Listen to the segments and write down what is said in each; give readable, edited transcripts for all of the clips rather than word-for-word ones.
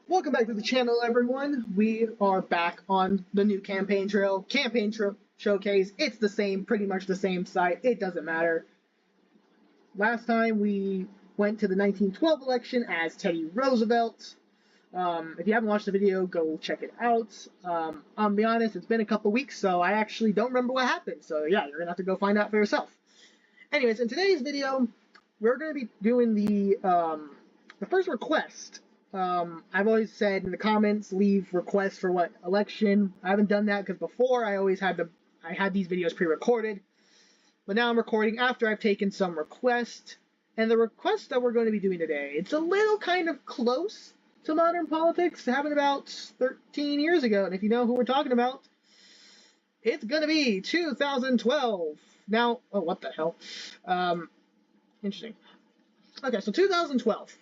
Welcome back to the channel, everyone. We are back on the new campaign trail. Showcase. It's the same, pretty much the same site. It doesn't matter. Last time we went to the 1912 election as Teddy Roosevelt. If you haven't watched the video, go check it out. I'll be honest, it's been a couple weeks, so I actually don't remember what happened. So yeah, you're gonna have to go find out for yourself. Anyways, in today's video, we're gonna be doing the first request. I've always said in the comments, leave requests for what election. I haven't done that because before I always had these videos pre-recorded, but now I'm recording after I've taken some requests. And the request that we're going to be doing today, it's a little kind of close to modern politics. It happened about 13 years ago, and if you know who we're talking about, it's going to be 2012. Now, oh, what the hell? Interesting. Okay, so 2012.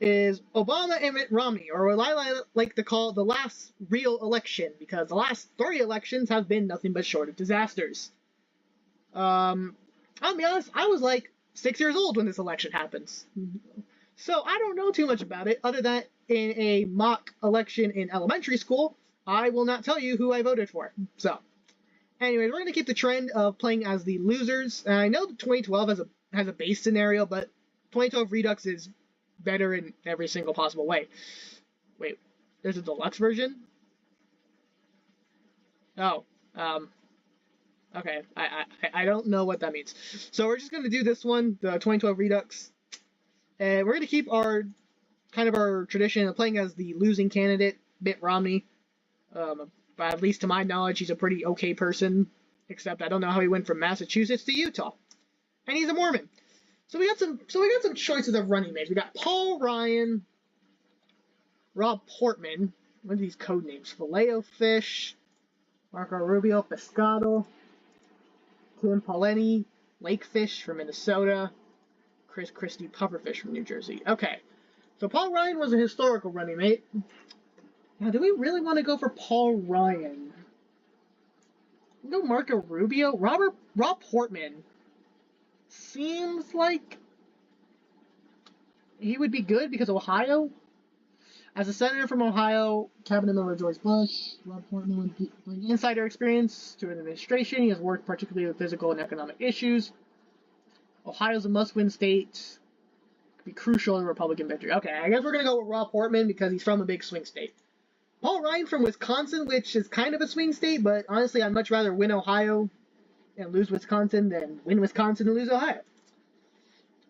Is Obama and Mitt Romney, or what I like to call the last real election, because the last 3 elections have been nothing but short of disasters. I'll be honest, I was like 6 years old when this election happens. So I don't know too much about it, other than in a mock election in elementary school, I will not tell you who I voted for. So, anyways, we're going to keep the trend of playing as the losers. And I know 2012 has a base scenario, but 2012 Redux is better in every single possible way. Wait, there's a deluxe version? Oh, okay. I don't know what that means. So we're just going to do this one, the 2012 Redux. And we're going to keep our tradition of playing as the losing candidate, Mitt Romney. But at least to my knowledge, he's a pretty okay person. Except I don't know how he went from Massachusetts to Utah. And he's a Mormon. So we got some choices of running mates. We got Paul Ryan, Rob Portman. What are these code names? Filet-O-Fish, Marco Rubio, Pescado, Tim Pawlenty, Lakefish from Minnesota, Chris Christie, Pufferfish from New Jersey. Okay, so Paul Ryan was a historical running mate. Now, do we really want to go for Paul Ryan? No, Marco Rubio, Rob Portman. Seems like he would be good because Ohio. As a senator from Ohio, cabinet member George Bush, Rob Portman would bring insider experience to an administration. He has worked particularly with physical and economic issues. Ohio's a must-win state. Could be crucial in Republican victory. Okay, I guess we're going to go with Rob Portman because he's from a big swing state. Paul Ryan from Wisconsin, which is kind of a swing state, but honestly, I'd much rather win Ohio and lose Wisconsin than win Wisconsin and lose Ohio.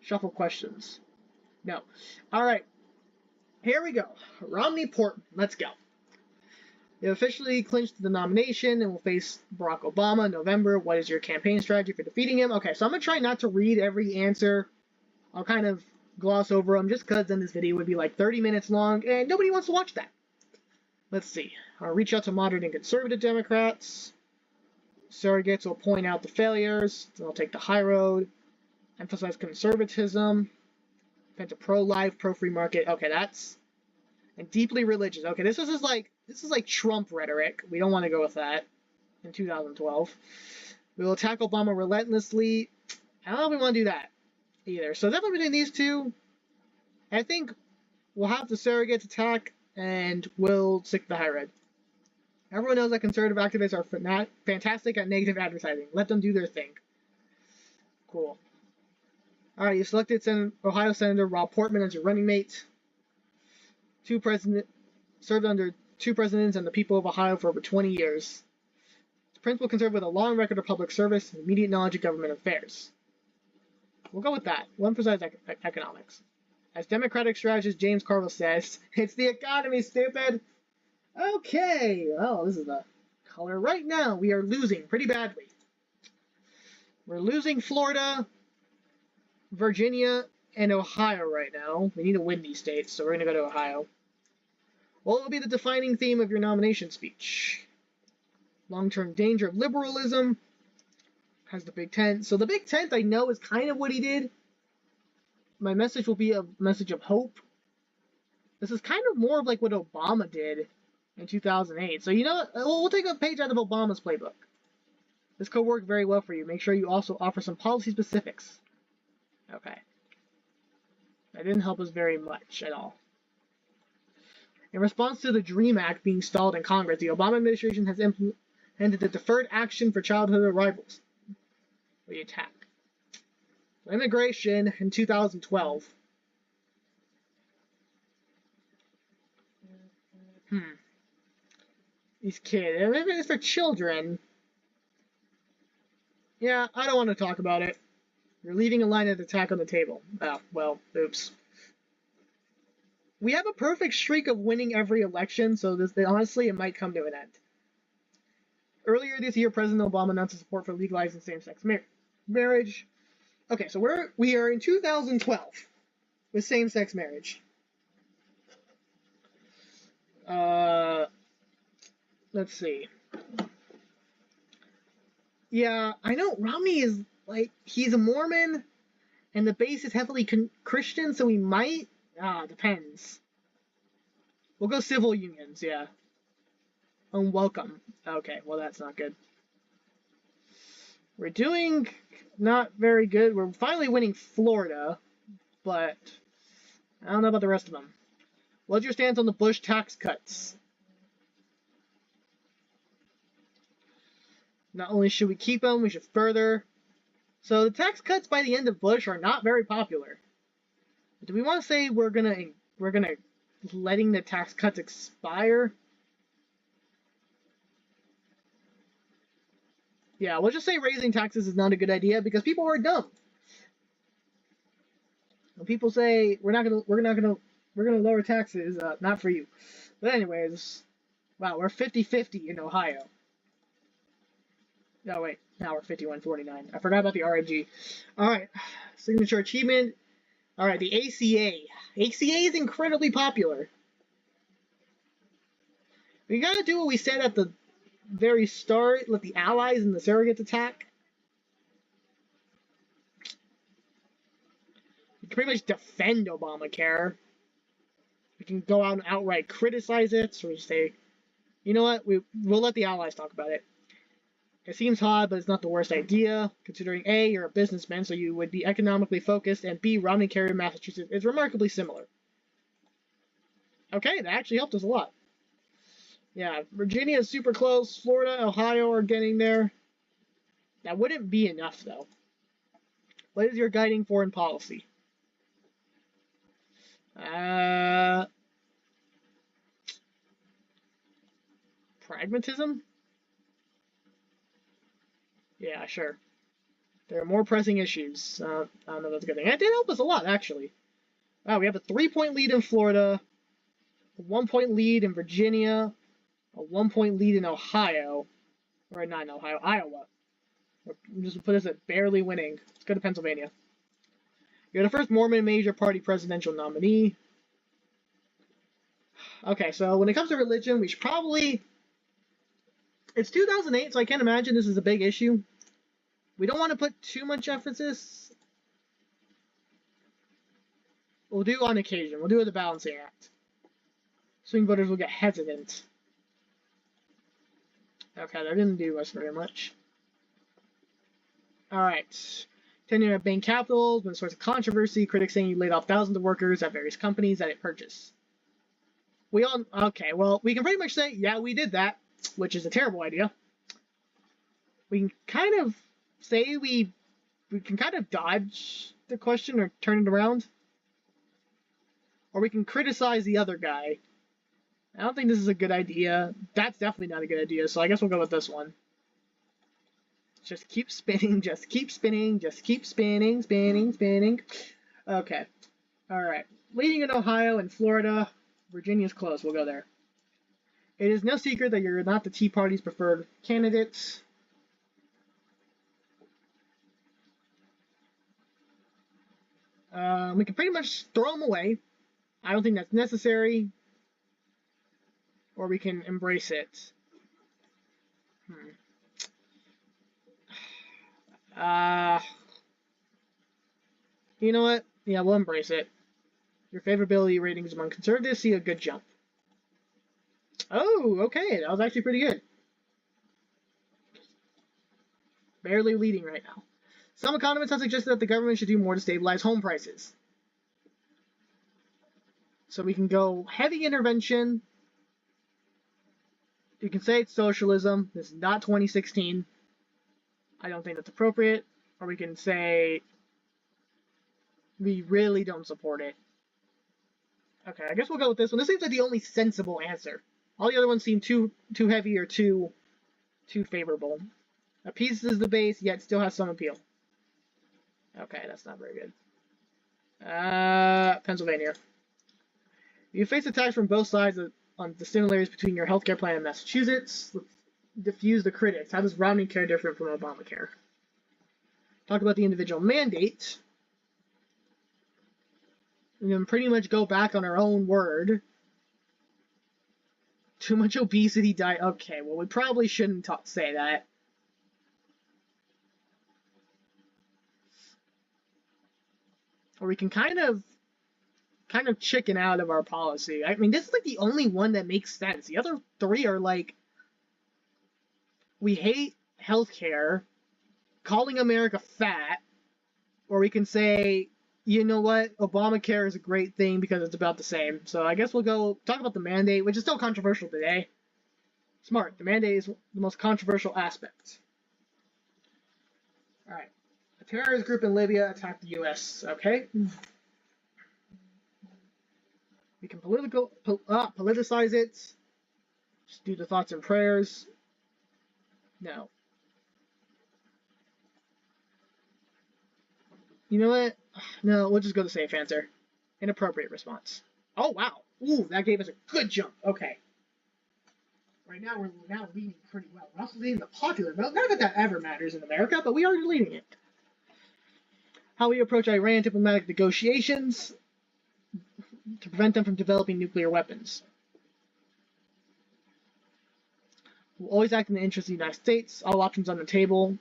Shuffle questions. No. Alright. Here we go. Romney Portman. Let's go. They officially clinched the nomination and will face Barack Obama in November. What is your campaign strategy for defeating him? Okay, so I'm going to try not to read every answer. I'll kind of gloss over them just because then this video would be like 30 minutes long and nobody wants to watch that. Let's see. I'll reach out to moderate and conservative Democrats. Surrogates will point out the failures. They'll take the high road. Emphasize conservatism. Defend a pro-life, pro-free market. Okay, that's... And deeply religious. Okay, this is like Trump rhetoric. We don't want to go with that in 2012. We will attack Obama relentlessly. I don't know if we want to do that either. So definitely between these two, I think we'll have the surrogates attack and we'll stick the high red. Everyone knows that conservative activists are fantastic at negative advertising. Let them do their thing. Cool. Alright, you selected Ohio Senator Rob Portman as your running mate. Served under 2 presidents and the people of Ohio for over 20 years. Principal conservative with a long record of public service and immediate knowledge of government affairs. We'll go with that. We'll emphasize economics. As Democratic strategist James Carville says, it's the economy, stupid! Okay, well, this is the color. Right now, we are losing pretty badly. We're losing Florida, Virginia, and Ohio right now. We need to win these states, so we're going to go to Ohio. What will be the defining theme of your nomination speech? Long-term danger of liberalism. Has the Big Tent. So the Big Tent, I know, is kind of what he did. My message will be a message of hope. This is kind of more of like what Obama did in 2008. So, you know, we'll take a page out of Obama's playbook. This could work very well for you. Make sure you also offer some policy specifics. Okay. That didn't help us very much at all. In response to the DREAM Act being stalled in Congress, the Obama administration has implemented the Deferred Action for Childhood Arrivals, the attack. Immigration in 2012. These kids, if it's for children, yeah, I don't want to talk about it. You're leaving a line of attack on the table. Oh, well, oops. We have a perfect streak of winning every election, so honestly, it might come to an end. Earlier this year, President Obama announced his support for legalizing same-sex marriage. Okay, so we are in 2012 with same-sex marriage. Let's see. Yeah, I know Romney is, like, he's a Mormon, and the base is heavily Christian, so he might... depends. We'll go civil unions, yeah. Unwelcome. Okay, well, that's not good. We're doing not very good. We're finally winning Florida, but I don't know about the rest of them. What's your stance on the Bush tax cuts? Not only should we keep them, we should further. So the tax cuts by the end of Bush are not very popular. Do we want to say we're gonna letting the tax cuts expire? Yeah, we'll just say raising taxes is not a good idea because people are dumb. When people say we're gonna lower taxes, not for you. But anyways, wow, we're 50-50 in Ohio. No, wait, now we're 51-49. I forgot about the RNG. All right, signature achievement. All right, the ACA. ACA is incredibly popular. We gotta do what we said at the very start. Let the allies and the surrogates attack. We can pretty much defend Obamacare. We can go out and outright criticize it, or just say, you know what, we'll let the allies talk about it. It seems odd, but it's not the worst idea, considering A, you're a businessman, so you would be economically focused, and B, Romney carrier Massachusetts is remarkably similar. Okay, that actually helped us a lot. Yeah, Virginia is super close. Florida, Ohio are getting there. That wouldn't be enough, though. What is your guiding foreign policy? Pragmatism? Yeah, sure. There are more pressing issues. I don't know if that's a good thing. It did help us a lot, actually. Wow, we have a 3-point lead in Florida, a 1-point lead in Virginia, a 1-point lead in Ohio. Or not in Ohio, Iowa. Just put us at barely winning. Let's go to Pennsylvania. You're the first Mormon major party presidential nominee. Okay, so when it comes to religion, we should probably... It's 2008, so I can't imagine this is a big issue. We don't want to put too much emphasis. We'll do on occasion. We'll do the balancing act. Swing voters will get hesitant. Okay, that didn't do us very much. Alright. Tenure at bank capitals been a source of controversy. Critics saying you laid off thousands of workers at various companies that it purchased. Okay, well, we can pretty much say, yeah, we did that, which is a terrible idea. We can kind of say we can kind of dodge the question or turn it around. Or we can criticize the other guy. I don't think this is a good idea. That's definitely not a good idea, so I guess we'll go with this one. Just keep spinning, just keep spinning, just keep spinning, spinning, spinning. Okay. Alright. Leading in Ohio and Florida. Virginia's close. We'll go there. It is no secret that you're not the Tea Party's preferred candidate. We can pretty much throw them away. I don't think that's necessary. Or we can embrace it. You know what? Yeah, we'll embrace it. Your favorability ratings among conservatives see a good jump. Oh, okay. That was actually pretty good. Barely leading right now. Some economists have suggested that the government should do more to stabilize home prices. So we can go heavy intervention. You can say it's socialism. This is not 2016. I don't think that's appropriate. Or we can say we really don't support it. Okay, I guess we'll go with this one. This seems like the only sensible answer. All the other ones seem too heavy or too favorable. Appeases the base, yet still has some appeal. Okay, that's not very good. Pennsylvania. You face attacks from both sides on the similarities between your healthcare plan and Massachusetts. Let's diffuse the critics. How does Romney care different from Obamacare? Talk about the individual mandate. We can pretty much go back on our own word. Too much obesity diet. Okay, well, we probably shouldn't say that. Or we can kind of chicken out of our policy. I mean, this is like the only one that makes sense. The other three are like, we hate healthcare, calling America fat, or we can say, you know what, Obamacare is a great thing because it's about the same. So I guess we'll go talk about the mandate, which is still controversial today. Smart. The mandate is the most controversial aspect. All right. A terrorist group in Libya attacked the U.S. Okay. We can politicize it. Just do the thoughts and prayers. No. You know what? No, we'll just go the safe answer. Inappropriate response. Oh, wow. Ooh, that gave us a good jump. Okay. Right now, we're leading pretty well. We're also leading the popular vote. Not that ever matters in America, but we are leading it. How we approach Iran diplomatic negotiations to prevent them from developing nuclear weapons. We'll always act in the interest of the United States. All options on the table.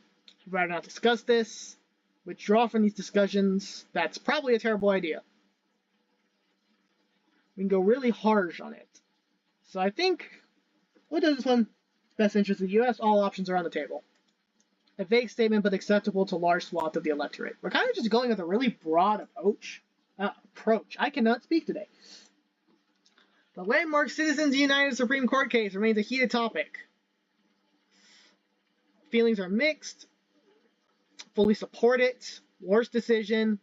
I'd rather not discuss this. Withdraw from these discussions. That's probably a terrible idea. We can go really harsh on it. So I think we'll do this one. Best interest of the U.S. All options are on the table. A vague statement, but acceptable to large swath of the electorate. We're kind of just going with a really broad approach. I cannot speak today. The landmark Citizens United Supreme Court case remains a heated topic. Feelings are mixed. Fully support it. Worst decision.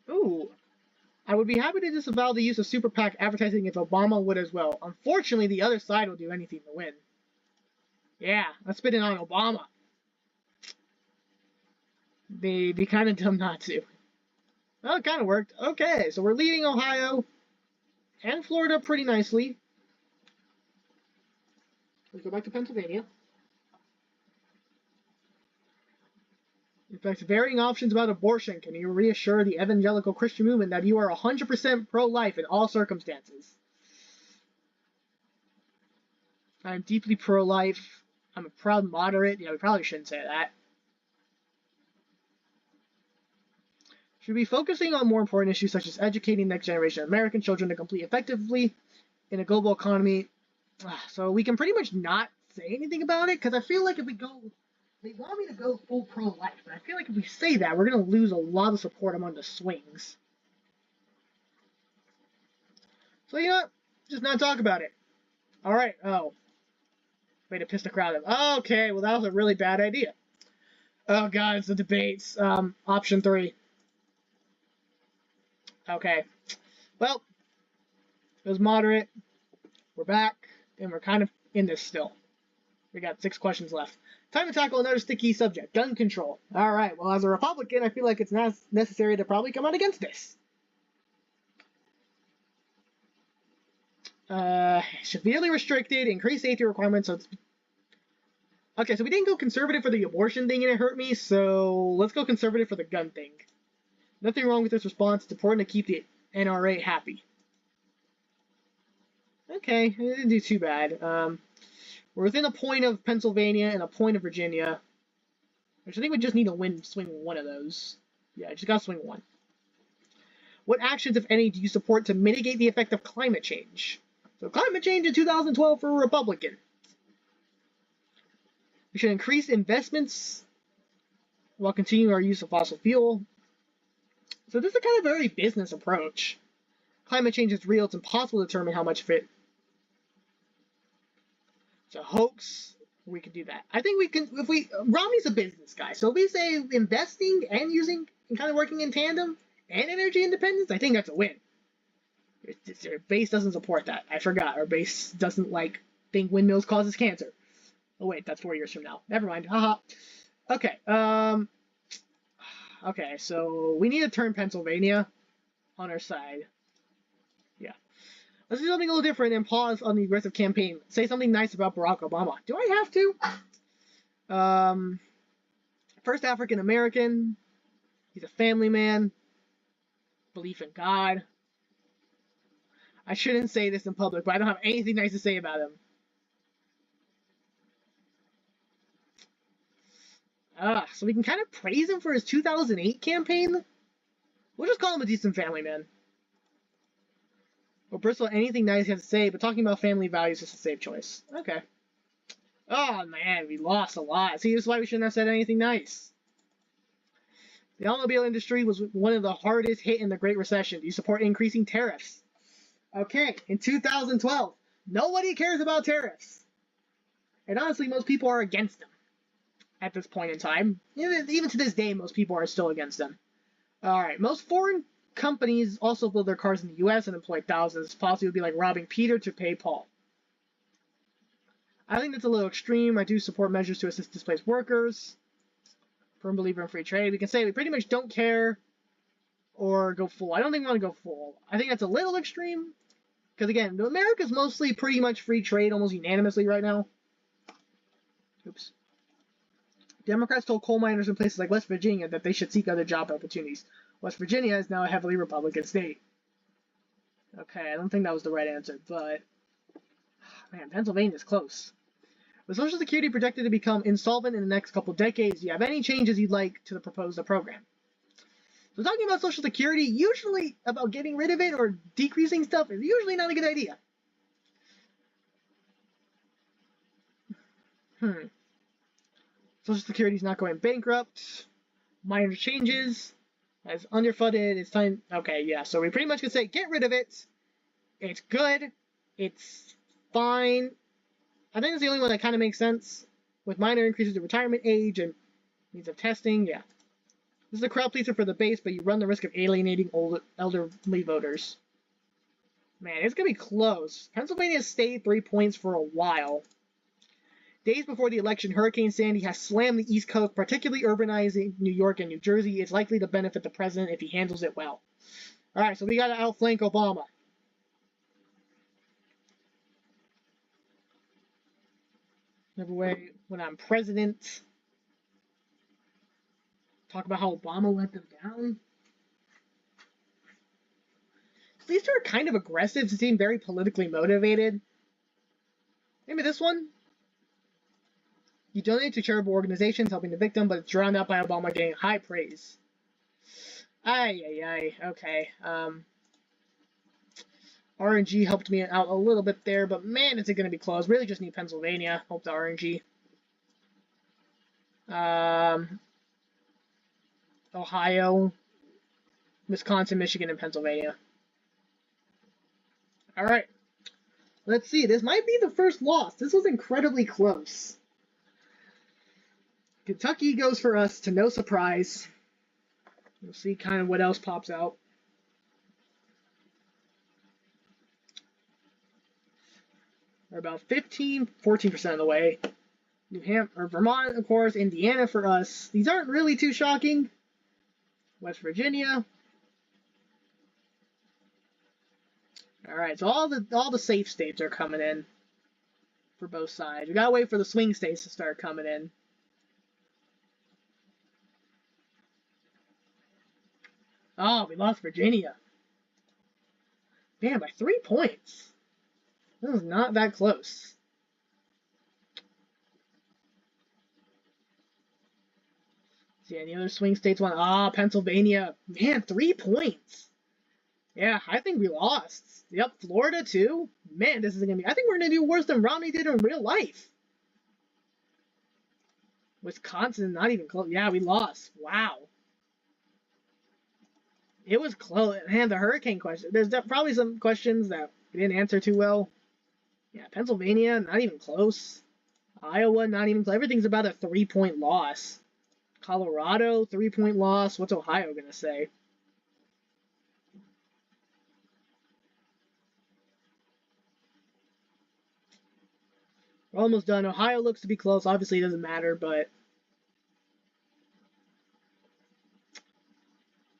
Ooh. I would be happy to disavow the use of super PAC advertising if Obama would as well. Unfortunately, the other side will do anything to win. Yeah, let's spit it on Obama. They'd be kind of dumb not to. Well, it kind of worked. Okay, so we're leading Ohio and Florida pretty nicely. Let's go back to Pennsylvania. In fact, varying options about abortion. Can you reassure the evangelical Christian movement that you are 100% pro-life in all circumstances? I'm deeply pro-life. I'm a proud moderate. Yeah, we probably shouldn't say that. Should be focusing on more important issues such as educating next generation of American children to compete effectively in a global economy. So we can pretty much not say anything about it because I feel like if we go, they want me to go full pro-life, but I feel like if we say that, we're going to lose a lot of support among the swings. So you know what? Just not talk about it. All right. Oh. Way to piss the crowd off. Okay, well that was a really bad idea. Oh god, it's the debates. Option 3. Okay. Well, it was moderate. We're back, and we're kind of in this still. We got 6 questions left. Time to tackle another sticky subject, gun control. All right, well, as a Republican, I feel like it's necessary to probably come out against this. Severely restricted, increased safety requirements. Okay, so we didn't go conservative for the abortion thing and it hurt me, so let's go conservative for the gun thing. Nothing wrong with this response. It's important to keep the NRA happy. Okay, it didn't do too bad. We're within a point of Pennsylvania and a point of Virginia. Which I think we just need to swing one of those. Yeah, just gotta swing one. What actions, if any, do you support to mitigate the effect of climate change? So climate change in 2012 for a Republican. We should increase investments while continuing our use of fossil fuel. So this is a kind of very business approach. Climate change is real. It's impossible to determine how much of it. It's a hoax. We could do that. I think we can, if we, Romney's a business guy. So if we say investing and using, and kind of working in tandem and energy independence, I think that's a win. Our base doesn't support that. I forgot. Our base doesn't think windmills causes cancer. Oh wait, that's 4 years from now. Never mind. Haha. Okay. Okay, so we need to turn Pennsylvania on our side. Yeah. Let's do something a little different and pause on the aggressive campaign. Say something nice about Barack Obama. Do I have to? First African American. He's a family man. Belief in God. I shouldn't say this in public, but I don't have anything nice to say about him. So we can kind of praise him for his 2008 campaign. We'll just call him a decent family man. Or Bristol, anything nice he has to say, but talking about family values is a safe choice. Okay. Oh man, we lost a lot. See, this is why we shouldn't have said anything nice. The automobile industry was one of the hardest hit in the Great Recession. Do you support increasing tariffs? Okay, in 2012, nobody cares about tariffs. And honestly, most people are against them at this point in time. Even to this day, most people are still against them. Alright, most foreign companies also build their cars in the U.S. and employ thousands. Policy would be like robbing Peter to pay Paul. I think that's a little extreme. I do support measures to assist displaced workers. Firm believer in free trade. We can say we pretty much don't care or go full. I don't think we want to go full. I think that's a little extreme. Because again, America's mostly pretty much free trade almost unanimously right now. Oops. Democrats told coal miners in places like West Virginia that they should seek other job opportunities. West Virginia is now a heavily Republican state. Okay, I don't think that was the right answer, but man, Pennsylvania's close. With Social Security projected to become insolvent in the next couple decades, do you have any changes you'd like to propose the program? So talking about Social Security, usually about getting rid of it or decreasing stuff is usually not a good idea. Social Security's not going bankrupt. Minor changes. As underfunded, it's time. Okay, yeah, so we pretty much can say get rid of it. It's good. It's fine. I think it's the only one that kind of makes sense. With minor increases in retirement age and needs of testing, yeah. This is a crowd pleaser for the base, but you run the risk of alienating elderly voters. Man, it's going to be close. Pennsylvania stayed 3 points for a while. Days before the election, Hurricane Sandy has slammed the East Coast, particularly urbanizing New York and New Jersey. It's likely to benefit the president if he handles it well. All right, so we got to outflank Obama. Never way when I'm president. Talk about how Obama let them down. These two are kind of aggressive. They seem very politically motivated. Maybe this one. You donate to charitable organizations helping the victim, but it's drowned out by Obama getting high praise. Okay. RNG helped me out a little bit there, but man, is it going to be close. Really just need Pennsylvania. Hope the RNG. Ohio, Wisconsin, Michigan, and Pennsylvania. All right. Let's see. This might be the first loss. This was incredibly close. Kentucky goes for us to no surprise. We'll see kind of what else pops out. We're about 14% of the way. New Hampshire, Vermont, of course, Indiana for us. These aren't really too shocking. West Virginia. All right, so all the safe states are coming in for both sides. We gotta wait for the swing states to start coming in. Oh, we lost Virginia. Damn, by 3 points. This was not that close. See, any other swing states want? Pennsylvania. Man, 3 points. Yeah, I think we lost. Yep, Florida too. Man, this is gonna be. I think we're gonna do worse than Romney did in real life. Wisconsin, not even close. Yeah, we lost. Wow. It was close. And the hurricane question. There's probably some questions that we didn't answer too well. Yeah, Pennsylvania, not even close. Iowa, not even close. Everything's about a 3-point loss. Colorado, 3-point loss. What's Ohio going to say? We're almost done. Ohio looks to be close. Obviously, it doesn't matter, but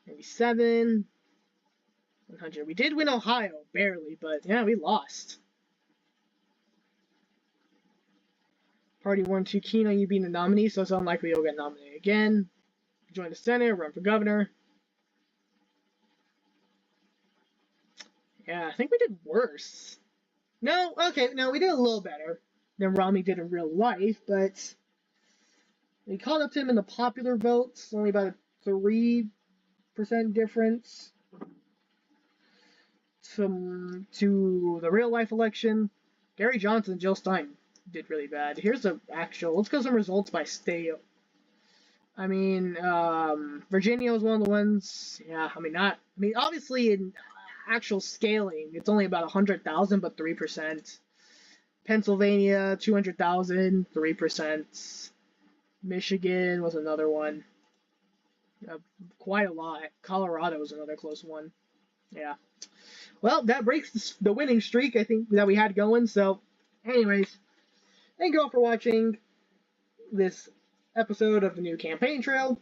maybe 7. 100. We did win Ohio, barely, but yeah, we lost. Party 1 too keen on you being a nominee, so it's unlikely you'll get nominated again. Join the Senate, run for governor. Yeah, I think we did worse. No, okay, no, we did a little better than Romney did in real life, but we caught up to him in the popular votes, only about a 3% difference to the real life election. Gary Johnson and Jill Stein did really bad. Here's the actual. Let's go some results by state. I mean, Virginia was one of the ones. Yeah, I mean, obviously in actual scaling, it's only about 100,000, but 3%. Pennsylvania, 200,000, 3%. Michigan was another one. Quite a lot. Colorado was another close one. Yeah. Well, that breaks the winning streak, I think, that we had going. So, anyways, thank you all for watching this episode of the new campaign trail.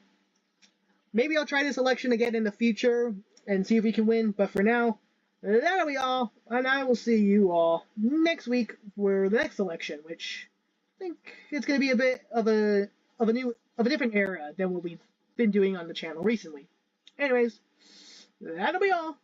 Maybe I'll try this election again in the future and see if we can win. But for now, that'll be all. And I will see you all next week for the next election, which I think it's going to be a bit of a different era than what we've been doing on the channel recently. Anyways, that'll be all.